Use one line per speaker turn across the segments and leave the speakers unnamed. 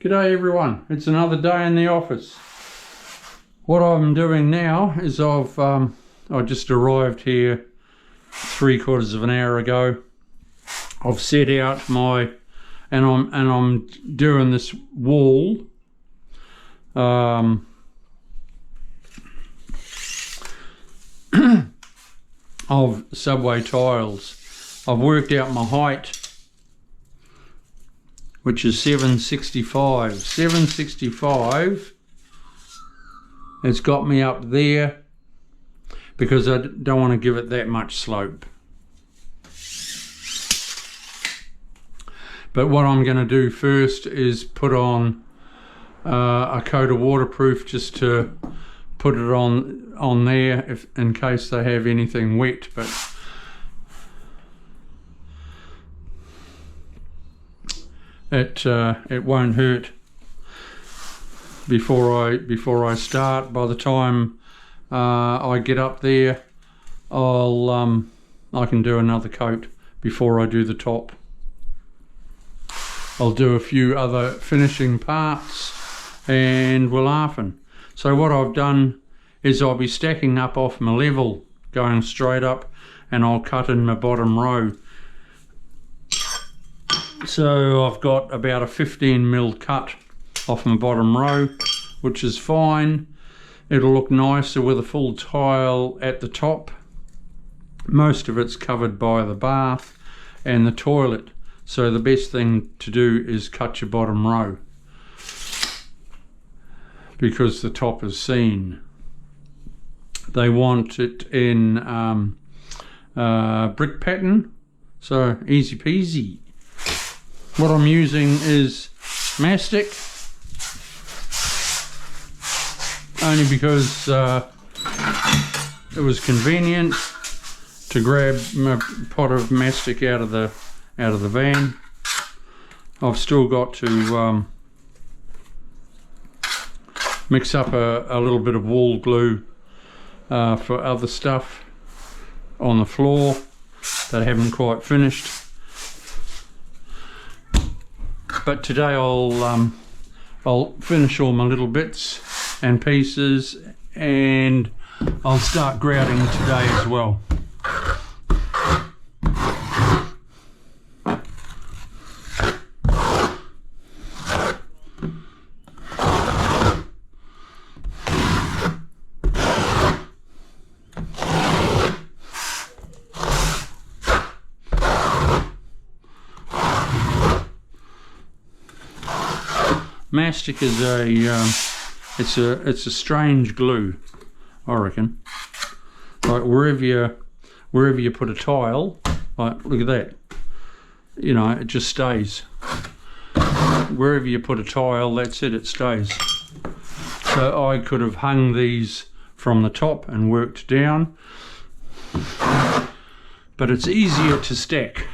G'day everyone, it's another day in the office. What I'm doing now is I just arrived here 3/4 of an hour ago. I've set out and I'm doing this wall of subway tiles. I've worked out my height, which is 765. 765 has got me up there because I don't want to give it that much slope. But what I'm going to do first is put on a coat of waterproof, just to put it on there in case they have anything wet. But it won't hurt before I start. By the time I get up there, I can do another coat before I do the top. I'll do a few other finishing parts and we're laughing. So what I've done is I'll be stacking up off my level, going straight up, and I'll cut in my bottom row. So I've got about a 15mm cut off my bottom row, which is fine. It'll look nicer with a full tile at the top. Most of it's covered by the bath and the toilet, so the best thing to do is cut your bottom row because the top is seen. They want it in brick pattern, so easy peasy. What I'm using is mastic, only because it was convenient to grab my pot of mastic out of the van. I've still got to mix up a little bit of wall glue for other stuff on the floor that I haven't quite finished. But today I'll finish all my little bits and pieces, and I'll start grouting today as well. Mastic is it's a strange glue, I reckon. Like wherever you put a tile, like look at that, you know, it just stays. Wherever you put a tile, that's it, it stays. So I could have hung these from the top and worked down, but it's easier to stack.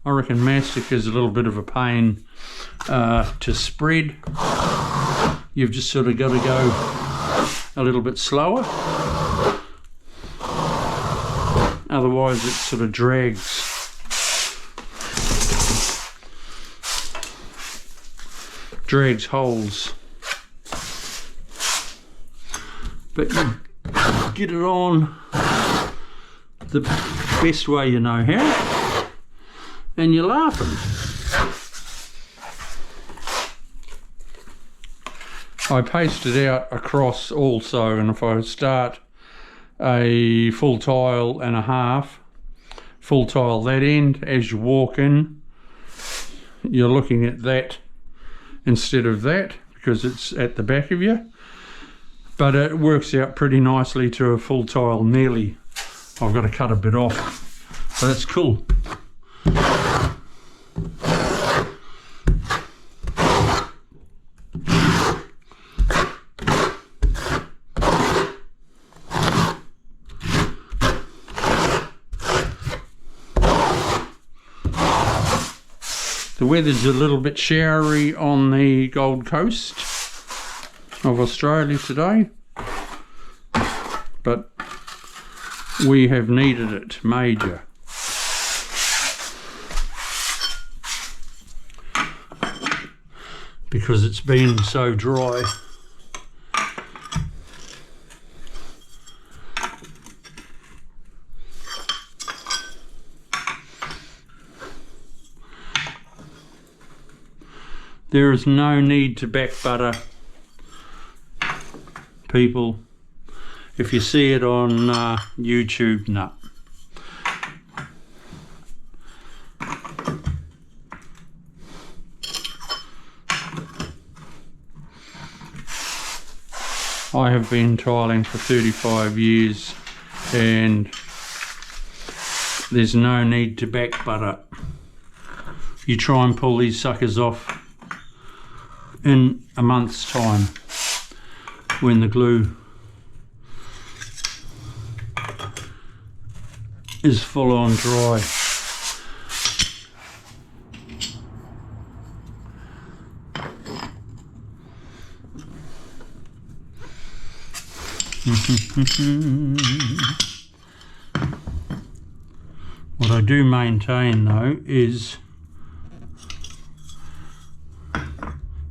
I reckon mastic is a little bit of a pain to spread. You've just sort of got to go a little bit slower, otherwise it sort of drags. Holes. But you get it on the best way you know how, and you're laughing. I pasted out across also, and if I start a full tile and a half, full tile that end, as you walk in, you're looking at that instead of that because it's at the back of you. But it works out pretty nicely to a full tile nearly. I've got to cut a bit off, so that's cool. The weather's a little bit showery on the Gold Coast of Australia today, but we have needed it major. Because it's been so dry. There is no need to back butter, people. If you see it on YouTube, no. I have been tiling for 35 years and there's no need to back butter. You try and pull these suckers off in a month's time when the glue is full on dry. What I do maintain though is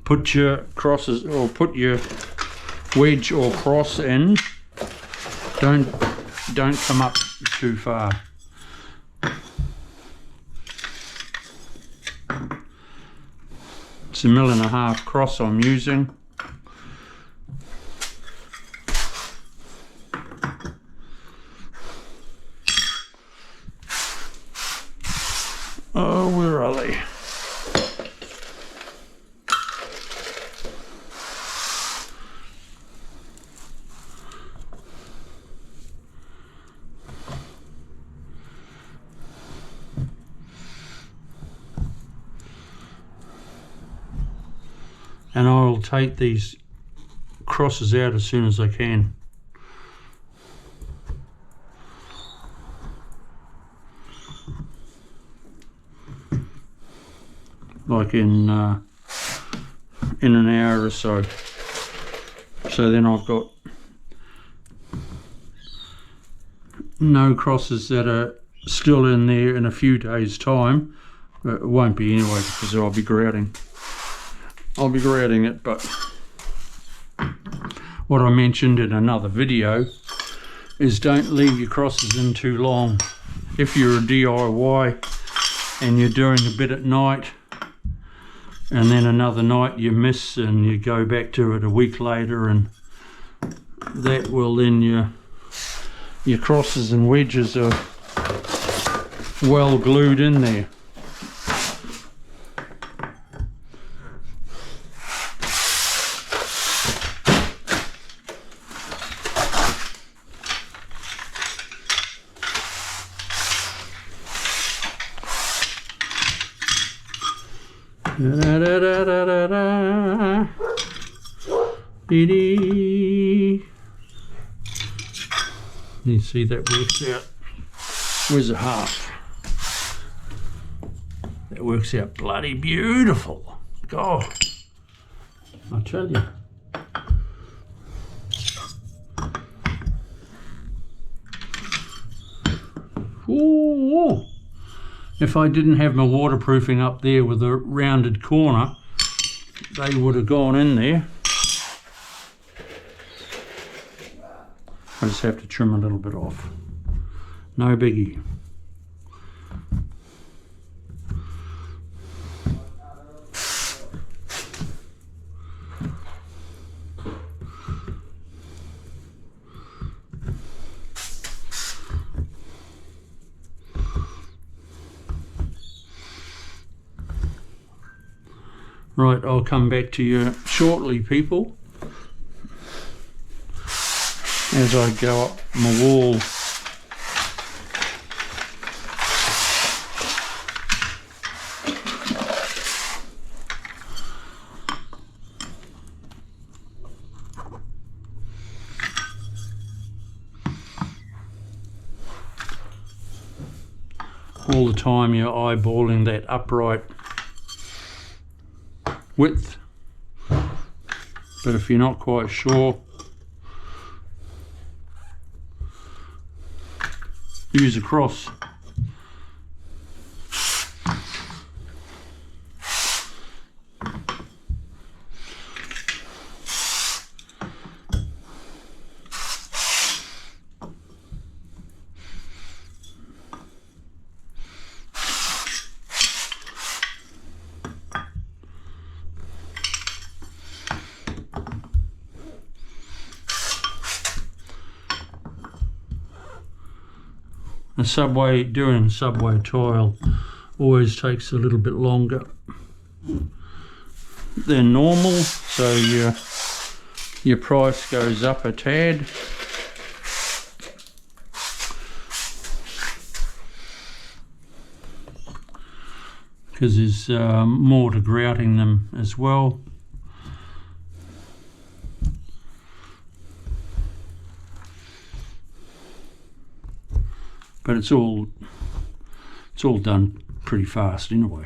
put your crosses or put your wedge or cross in, don't come up too far. It's 1.5 mm cross I'm using. Oh, where are they? And I'll take these crosses out as soon as I can. Like in an hour or so. So then I've got no crosses that are still in there in a few days' time. It won't be anyway because I'll be grouting. I'll be grouting it, but what I mentioned in another video is don't leave your crosses in too long. If you're a DIY and you're doing a bit at night and then another night you miss and you go back to it a week later, and that will then your crosses and wedges are well glued in there. Da, da, da, da, da, da. Dee. You see that works out. Where's a half? That works out bloody beautiful. God, I tell you. Ooh. If I didn't have my waterproofing up there with a rounded corner, they would have gone in there. I just have to trim a little bit off. No biggie. Right, I'll come back to you shortly, people, as I go up my wall. All the time you're eyeballing that upright width, but if you're not quite sure, use a cross. Doing subway tile always takes a little bit longer than normal, so your price goes up a tad. Because there's more to grouting them as well. But it's all done pretty fast anyway.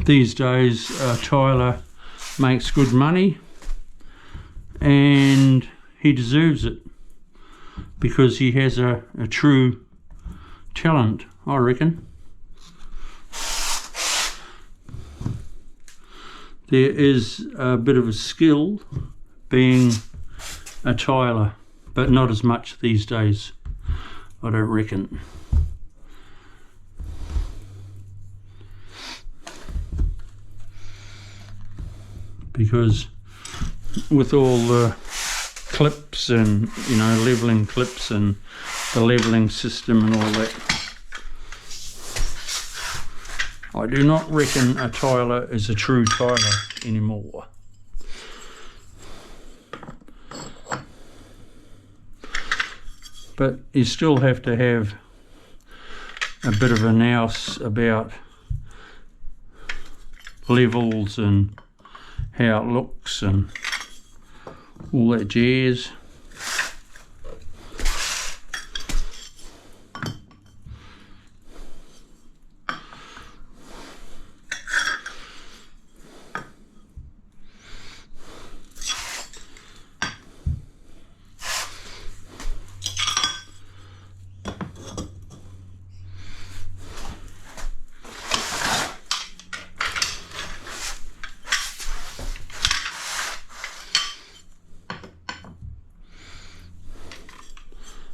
These days Tyler makes good money, and he deserves it because he has a true talent, I reckon. There is a bit of a skill being a tiler, but not as much these days, I don't reckon. Because with all the clips and, you know, leveling clips and the leveling system and all that, I do not reckon a tiler is a true tiler anymore. But you still have to have a bit of a nous about levels and how it looks and all that jazz.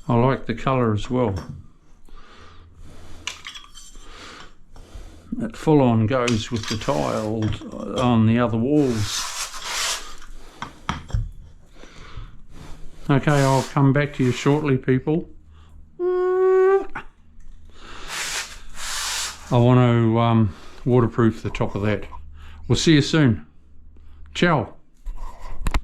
I like the colour as well. It full on goes with the tile on the other walls. Okay, I'll come back to you shortly, people. I want to waterproof the top of that. We'll see you soon. Ciao.